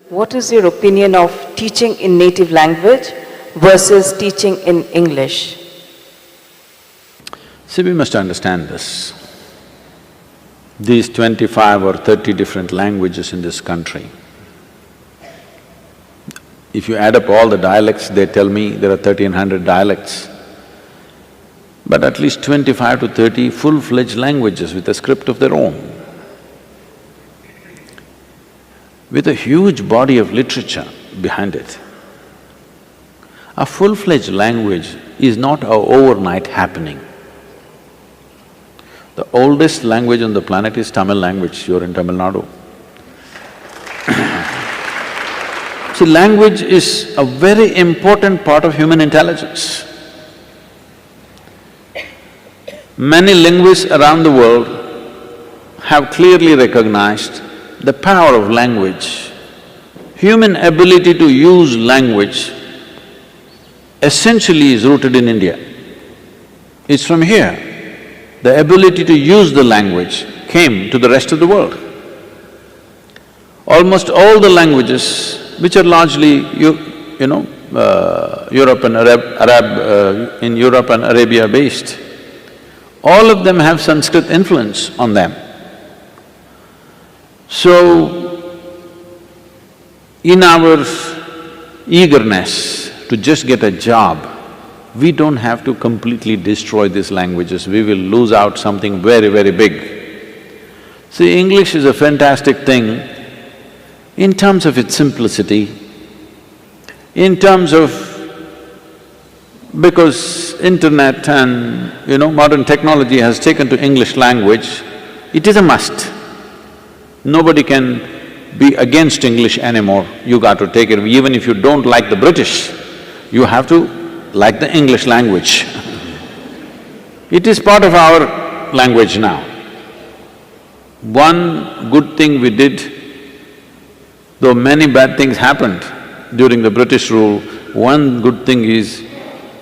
What is your opinion of teaching in native language versus teaching in English? See, we must understand this. These 25 or 30 different languages in this country, if you add up all the dialects, they tell me there are 1300 dialects, but at least 25 to 30 full-fledged languages with a script of their own, with a huge body of literature behind it. A full-fledged language is not an overnight happening. The oldest language on the planet is Tamil language, you're in Tamil Nadu. See, language is a very important part of human intelligence. Many linguists around the world have clearly recognized the power of language. Human ability to use language essentially is rooted in India. It's from here. The ability to use the language came to the rest of the world. Almost all the languages which are largely, Europe and in Europe and Arabia based, all of them have Sanskrit influence on them. So, in our eagerness to just get a job, we don't have to completely destroy these languages, we will lose out something very, very big. See, English is a fantastic thing in terms of its simplicity, in terms of… because internet and, modern technology has taken to English language, it is a must. Nobody can be against English anymore, you got to take it. Even if you don't like the British, you have to like the English language. It is part of our language now. One good thing we did, though many bad things happened during the British rule, one good thing is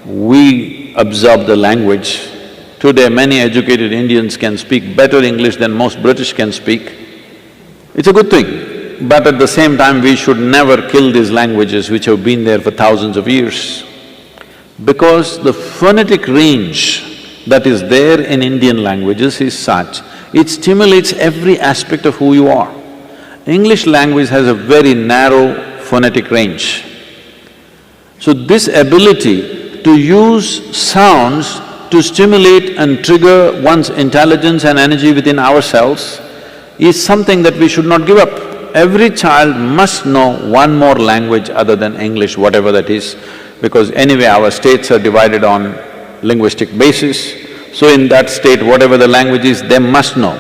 we absorbed the language. Today many educated Indians can speak better English than most British can speak. It's a good thing, but at the same time we should never kill these languages which have been there for thousands of years. Because the phonetic range that is there in Indian languages is such, it stimulates every aspect of who you are. English language has a very narrow phonetic range. So this ability to use sounds to stimulate and trigger one's intelligence and energy within ourselves is something that we should not give up. Every child must know one more language other than English, whatever that is, because anyway our states are divided on linguistic basis, so in that state whatever the language is, they must know.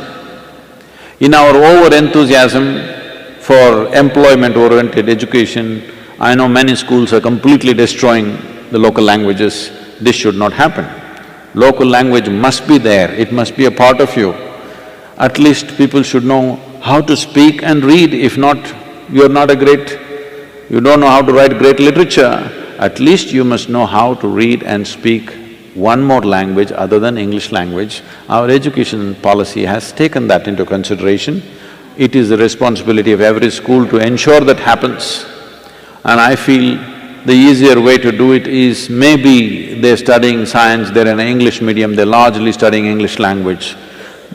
In our over-enthusiasm for employment-oriented education, I know many schools are completely destroying the local languages. This should not happen. Local language must be there, it must be a part of you. At least people should know how to speak and read. If not, you don't know how to write great literature, at least you must know how to read and speak one more language other than English language. Our education policy has taken that into consideration. It is the responsibility of every school to ensure that happens. And I feel the easier way to do it is maybe they're studying science, they're in an English medium, they're largely studying English language.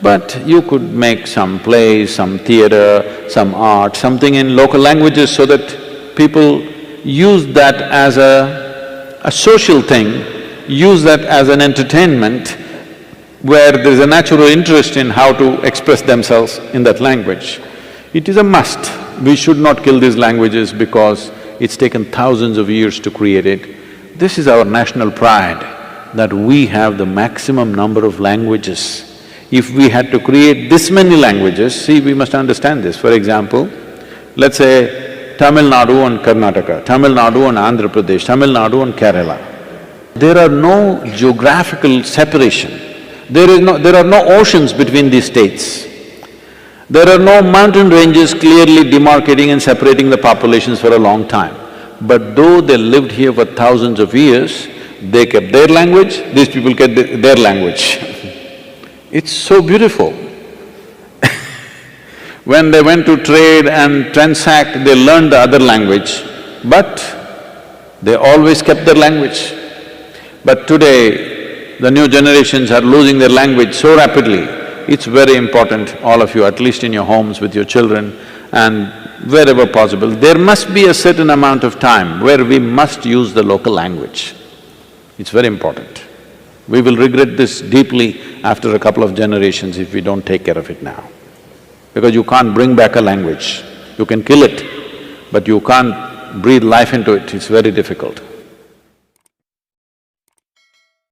But you could make some plays, some theatre, some art, something in local languages so that people use that as a social thing, use that as an entertainment where there's a natural interest in how to express themselves in that language. It is a must. We should not kill these languages because it's taken thousands of years to create it. This is our national pride, that we have the maximum number of languages. If we had to create this many languages, see, we must understand this. For example, let's say Tamil Nadu and Karnataka, Tamil Nadu and Andhra Pradesh, Tamil Nadu and Kerala. There are no geographical separation. There are no oceans between these states. There are no mountain ranges clearly demarcating and separating the populations for a long time. But though they lived here for thousands of years, they kept their language, these people kept their language. It's so beautiful. When they went to trade and transact, they learned the other language, but they always kept their language. But today, the new generations are losing their language so rapidly. It's very important, all of you, at least in your homes with your children and wherever possible, there must be a certain amount of time where we must use the local language. It's very important. We will regret this deeply after a couple of generations if we don't take care of it now. Because you can't bring back a language. You can kill it, but you can't breathe life into it, it's very difficult.